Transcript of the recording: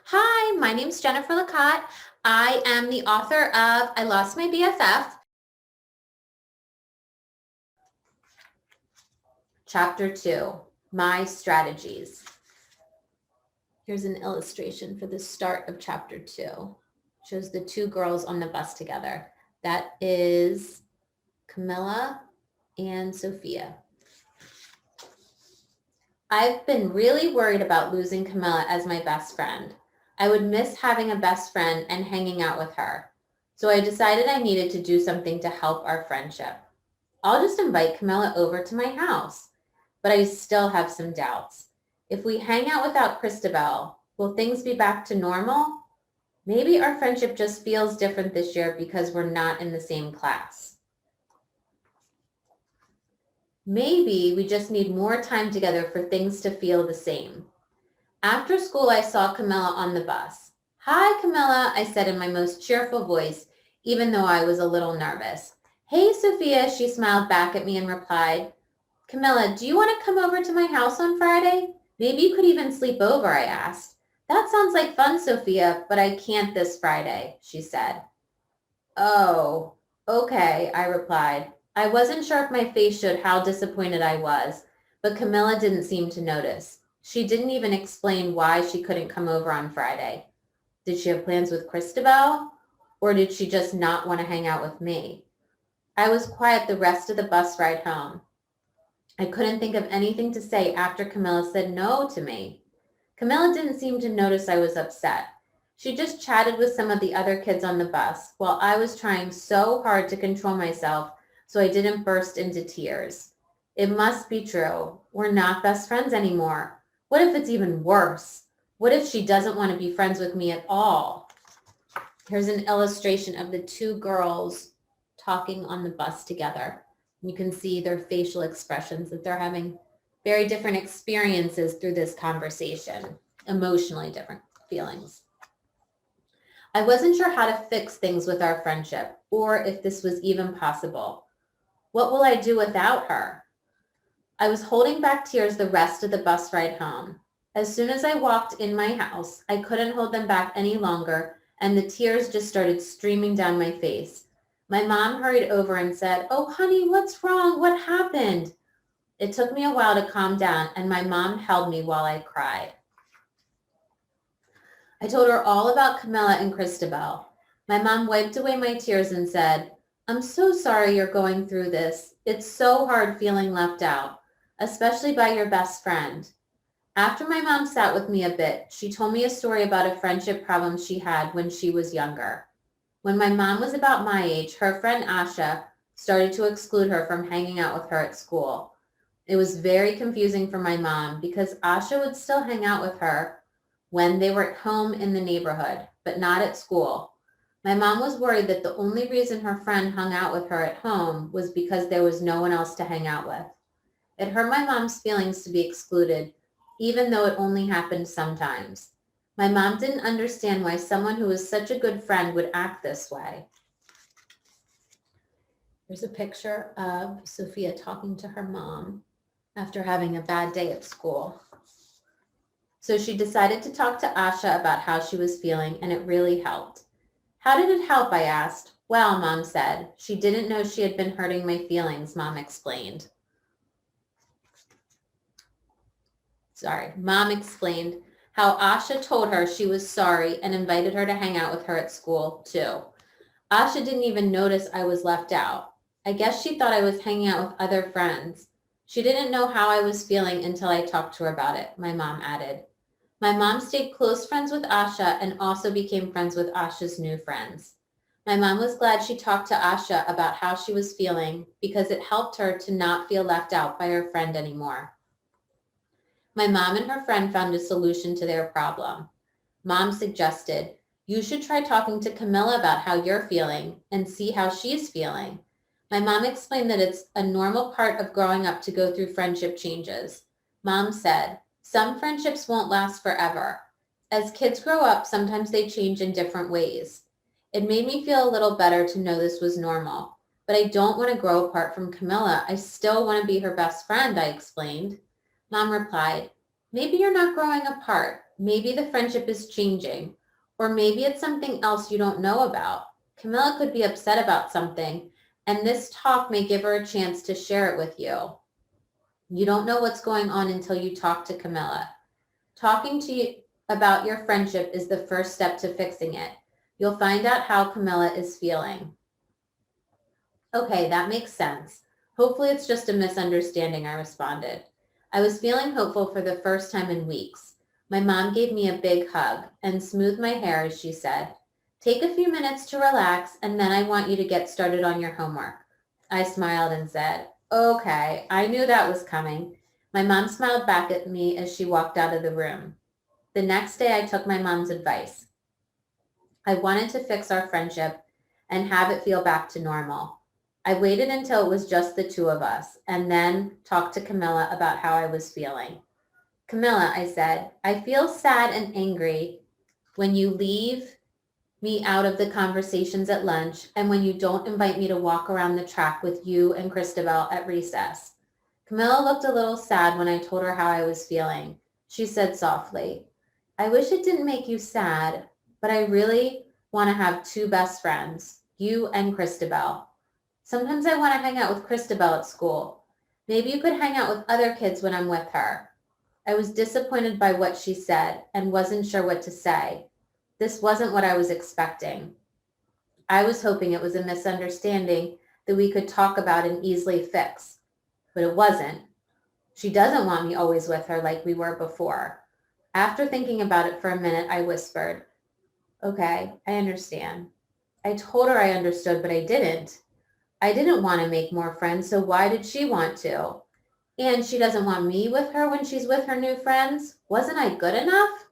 Hi, my name's Jennifer Licate. I am the author of I Lost My BFF, Chapter 2, My Strategies. Here's an illustration for the start of Chapter 2. Shows the two girls on the bus together. That is Camilla and Sophia. I've been really worried about losing Camilla as my best friend. I would miss having a best friend and hanging out with her. So I decided I needed to do something to help our friendship. I'll just invite Camilla over to my house, but I still have some doubts. If we hang out without Christabel, will things be back to normal? Maybe our friendship just feels different this year because we're not in the same class. Maybe we just need more time together for things to feel the same. After school, I saw Camilla on the bus. Hi, Camilla, I said in my most cheerful voice, even though I was a little nervous. Hey, Sophia, she smiled back at me and replied, Camilla, do you want to come over to my house on Friday? Maybe you could even sleep over, I asked. That sounds like fun, Sophia, but I can't this Friday, she said. Oh, okay, I replied. I wasn't sure if my face showed how disappointed I was, but Camilla didn't seem to notice. She didn't even explain why she couldn't come over on Friday. Did she have plans with Christabel? Or did she just not want to hang out with me? I was quiet the rest of the bus ride home. I couldn't think of anything to say after Camilla said no to me. Camilla didn't seem to notice I was upset. She just chatted with some of the other kids on the bus while I was trying so hard to control myself so I didn't burst into tears. It must be true. We're not best friends anymore. What if it's even worse? What if she doesn't want to be friends with me at all? Here's an illustration of the two girls talking on the bus together. You can see their facial expressions, that they're having very different experiences through this conversation, emotionally different feelings. I wasn't sure how to fix things with our friendship or if this was even possible. What will I do without her? I was holding back tears the rest of the bus ride home. As soon as I walked in my house, I couldn't hold them back any longer, and the tears just started streaming down my face. My mom hurried over and said, "Oh, honey, what's wrong? What happened?" It took me a while to calm down, and my mom held me while I cried. I told her all about Camilla and Christabel. My mom wiped away my tears and said, "I'm so sorry you're going through this. It's so hard feeling left out, especially by your best friend." After my mom sat with me a bit, she told me a story about a friendship problem she had when she was younger. When my mom was about my age, her friend Asha started to exclude her from hanging out with her at school. It was very confusing for my mom because Asha would still hang out with her when they were at home in the neighborhood, but not at school. My mom was worried that the only reason her friend hung out with her at home was because there was no one else to hang out with. It hurt my mom's feelings to be excluded, even though it only happened sometimes. My mom didn't understand why someone who was such a good friend would act this way. Here's a picture of Sophia talking to her mom after having a bad day at school. So she decided to talk to Asha about how she was feeling, and it really helped. How did it help? I asked. Well, Mom said. She didn't know she had been hurting my feelings, Mom explained. Mom explained how Asha told her she was sorry and invited her to hang out with her at school, too. Asha didn't even notice I was left out. I guess she thought I was hanging out with other friends. She didn't know how I was feeling until I talked to her about it, my mom added. My mom stayed close friends with Asha and also became friends with Asha's new friends. My mom was glad she talked to Asha about how she was feeling because it helped her to not feel left out by her friend anymore. My mom and her friend found a solution to their problem. Mom suggested, "You should try talking to Camilla about how you're feeling and see how she's feeling." My mom explained that it's a normal part of growing up to go through friendship changes. Mom said, "Some friendships won't last forever. As kids grow up, sometimes they change in different ways." It made me feel a little better to know this was normal. But I don't want to grow apart from Camilla. I still want to be her best friend, I explained. Mom replied, "Maybe you're not growing apart. Maybe the friendship is changing, or maybe it's something else you don't know about. Camilla could be upset about something, and this talk may give her a chance to share it with you. You don't know what's going on until you talk to Camilla. Talking to you about your friendship is the first step to fixing it. You'll find out how Camilla is feeling. Okay, that makes sense. Hopefully it's just a misunderstanding, I responded. I was feeling hopeful for the first time in weeks. My mom gave me a big hug and smoothed my hair as she said, "Take a few minutes to relax, and then I want you to get started on your homework." I smiled and said, "Okay, I knew that was coming." My mom smiled back at me as she walked out of the room. The next day, I took my mom's advice. I wanted to fix our friendship and have it feel back to normal. I waited until it was just the two of us and then talked to Camilla about how I was feeling. "Camilla," I said, "I feel sad and angry when you leave me out of the conversations at lunch and when you don't invite me to walk around the track with you and Christabel at recess." Camilla looked a little sad when I told her how I was feeling. She said softly, "I wish it didn't make you sad, but I really want to have two best friends, you and Christabel. Sometimes I want to hang out with Christabel at school. Maybe you could hang out with other kids when I'm with her." I was disappointed by what she said and wasn't sure what to say. This wasn't what I was expecting. I was hoping it was a misunderstanding that we could talk about and easily fix, but it wasn't. She doesn't want me always with her like we were before. After thinking about it for a minute, I whispered, "Okay, I understand." I told her I understood, but I didn't. I didn't want to make more friends, so why did she want to? And she doesn't want me with her when she's with her new friends. Wasn't I good enough?